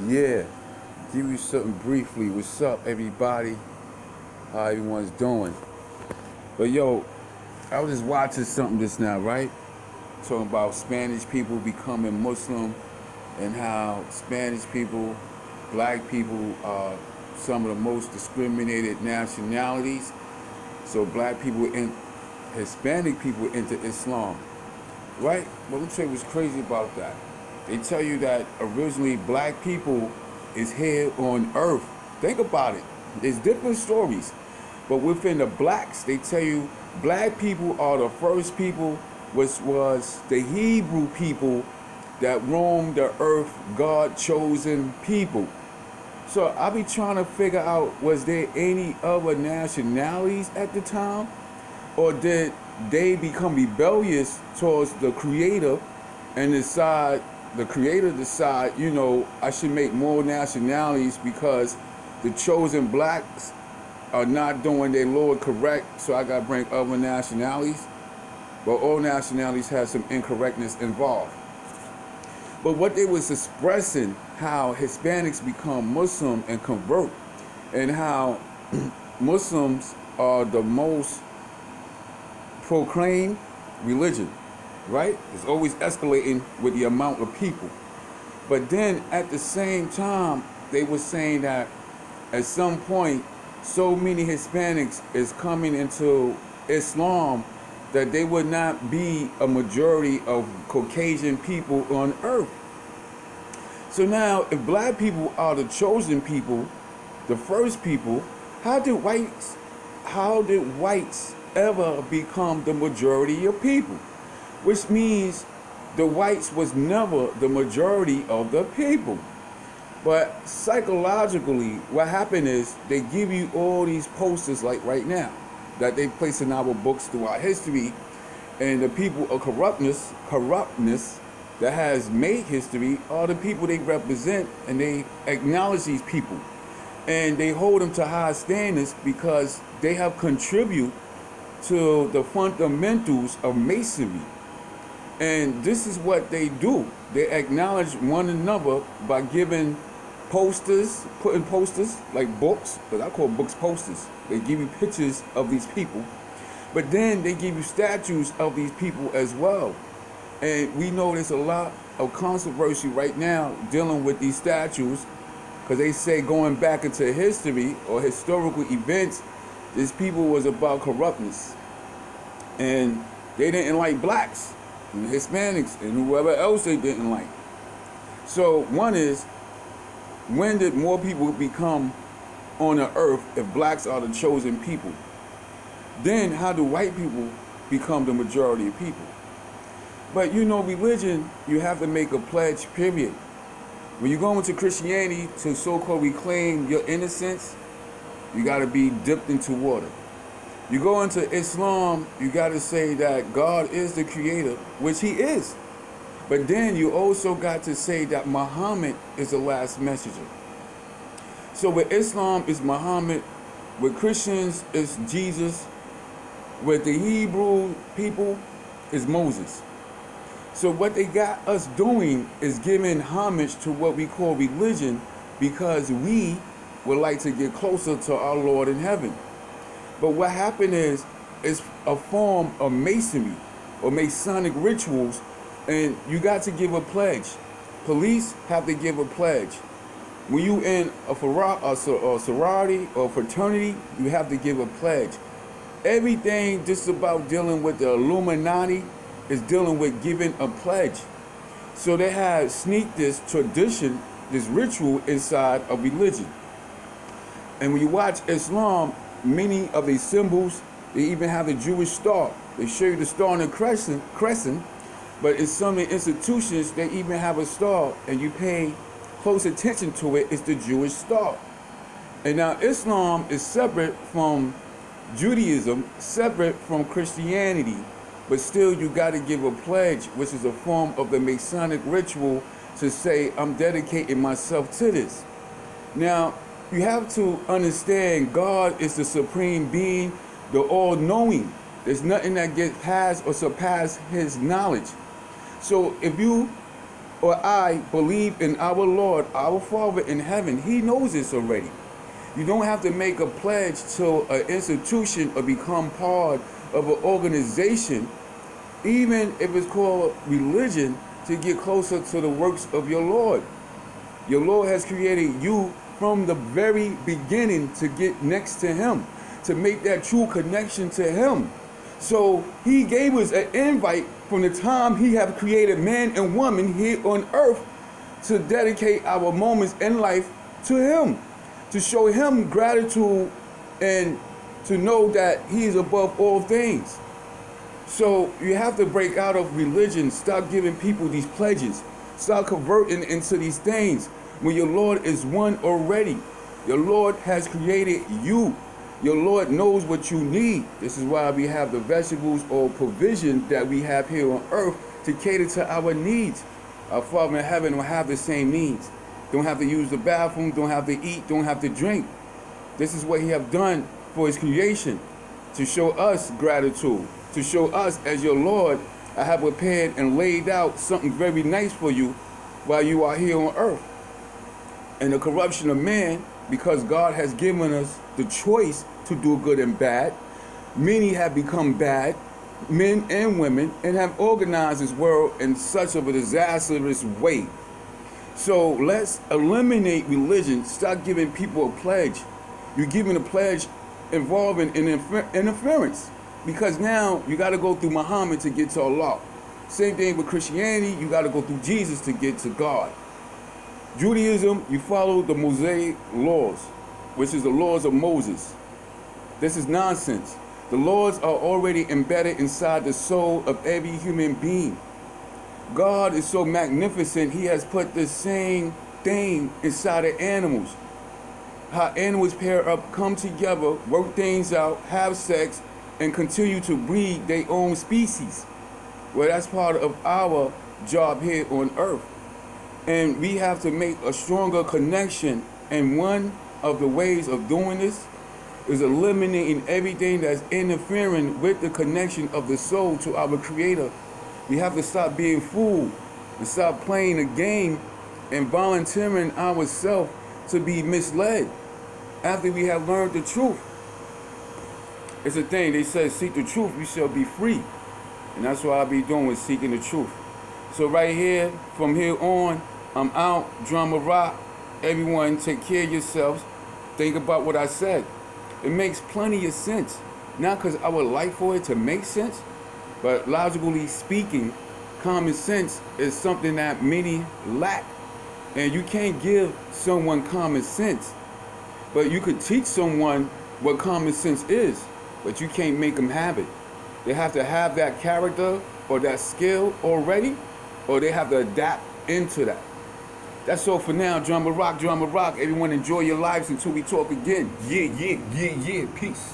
Yeah, give you something briefly. What's up, everybody? How everyone's doing? But yo, I was just watching something just now, right? Talking about Spanish people becoming Muslim and how Spanish people, black people are some of the most discriminated nationalities. So black people and Hispanic people into Islam, right? Well, let me tell you what's crazy about that. They tell you that originally black people is here on earth. Think about it. There's different stories. But within the blacks, they tell you black people are the first people, which was the Hebrew people that roamed the earth, God chosen people. So I be trying to figure out, was there any other nationalities at the time? Or did they become rebellious towards the creator and the creator decide, I should make more nationalities because the chosen blacks are not doing their Lord correct, so I gotta bring other nationalities. But all nationalities have some incorrectness involved. But what they was expressing, how Hispanics become Muslim and convert, and how Muslims are the most proclaimed religion, right? It's always escalating with the amount of people. But then at the same time, they were saying that at some point, so many Hispanics is coming into Islam that they would not be a majority of Caucasian people on earth. So now, if black people are the chosen people, the first people, how did whites ever become the majority of people? Which means the whites was never the majority of the people. But psychologically, what happened is they give you all these posters like right now that they place in our books throughout history, and the people of corruptness that has made history are the people they represent, and they acknowledge these people. And they hold them to high standards because they have contributed to the fundamentals of masonry. And this is what they do. They acknowledge one another by giving posters, putting posters like books, because I call books posters. They give you pictures of these people, but then they give you statues of these people as well. And we know there's a lot of controversy right now dealing with these statues, because they say going back into history or historical events, these people was about corruptness. And they didn't like blacks and Hispanics and whoever else they didn't like. So one is, when did more people become on the earth if blacks are the chosen people? Then how do white people become the majority of people? But religion, you have to make a pledge, period. When you go into Christianity to so-called reclaim your innocence, you got to be dipped into water. You go into Islam, you got to say that God is the creator, which he is. But then you also got to say that Muhammad is the last messenger. So with Islam is Muhammad, with Christians is Jesus, with the Hebrew people is Moses. So what they got us doing is giving homage to what we call religion, because we would like to get closer to our Lord in heaven. But what happened is, it's a form of masonry or masonic rituals, and you got to give a pledge. Police have to give a pledge. When you in a sorority or fraternity, you have to give a pledge. Everything just about dealing with the Illuminati is dealing with giving a pledge. So they have sneaked this tradition, this ritual inside of religion. And when you watch Islam, many of these symbols, they even have the Jewish star. They show you the star and the crescent, but in some of the institutions, they even have a star, and you pay close attention to it, it's the Jewish star. And now Islam is separate from Judaism, separate from Christianity, but still you got to give a pledge, which is a form of the Masonic ritual to say, I'm dedicating myself to this. Now, you have to understand God is the supreme being, the all-knowing. There's nothing that gets past or surpass his knowledge. So if you or I believe in our Lord, our Father in heaven. He knows this already. You don't have to make a pledge to an institution or become part of an organization, even if it's called religion, to get closer to the works of your Lord. Your Lord has created you from the very beginning to get next to Him, to make that true connection to Him. So He gave us an invite from the time He have created man and woman here on earth to dedicate our moments in life to Him, to show Him gratitude and to know that He is above all things. So you have to break out of religion, stop giving people these pledges, stop converting into these things when your Lord is one already. Your Lord has created you. Your Lord knows what you need. This is why we have the vegetables or provision that we have here on earth to cater to our needs. Our Father in heaven will have the same needs. Don't have to use the bathroom, don't have to eat, don't have to drink. This is what He have done for His creation, to show us gratitude, to show us, as your Lord, I have prepared and laid out something very nice for you while you are here on earth. And the corruption of man, because God has given us the choice to do good and bad, many have become bad, men and women, and have organized this world in such of a disastrous way. So let's eliminate religion. Stop giving people a pledge. You're giving a pledge involving an interference, because now you got to go through Muhammad to get to Allah. Same thing with Christianity. You got to go through Jesus to get to God. Judaism, you follow the Mosaic laws, which is the laws of Moses. This is nonsense. The laws are already embedded inside the soul of every human being. God is so magnificent, He has put the same thing inside of animals. How animals pair up, come together, work things out, have sex, and continue to breed their own species. Well, that's part of our job here on earth. And we have to make a stronger connection. And one of the ways of doing this is eliminating everything that's interfering with the connection of the soul to our Creator. We have to stop being fooled and stop playing a game and volunteering ourselves to be misled after we have learned the truth. It's a thing, they say, seek the truth, you shall be free. And that's what I'll be doing, with seeking the truth. So right here, from here on, I'm out. Drama rock. Everyone, take care of yourselves. Think about what I said. It makes plenty of sense. Not because I would like for it to make sense, but logically speaking, common sense is something that many lack. And you can't give someone common sense. But you could teach someone what common sense is, but you can't make them have it. They have to have that character or that skill already, or they have to adapt into that. That's all for now. Drama rock, drama rock. Everyone enjoy your lives until we talk again. Yeah, peace.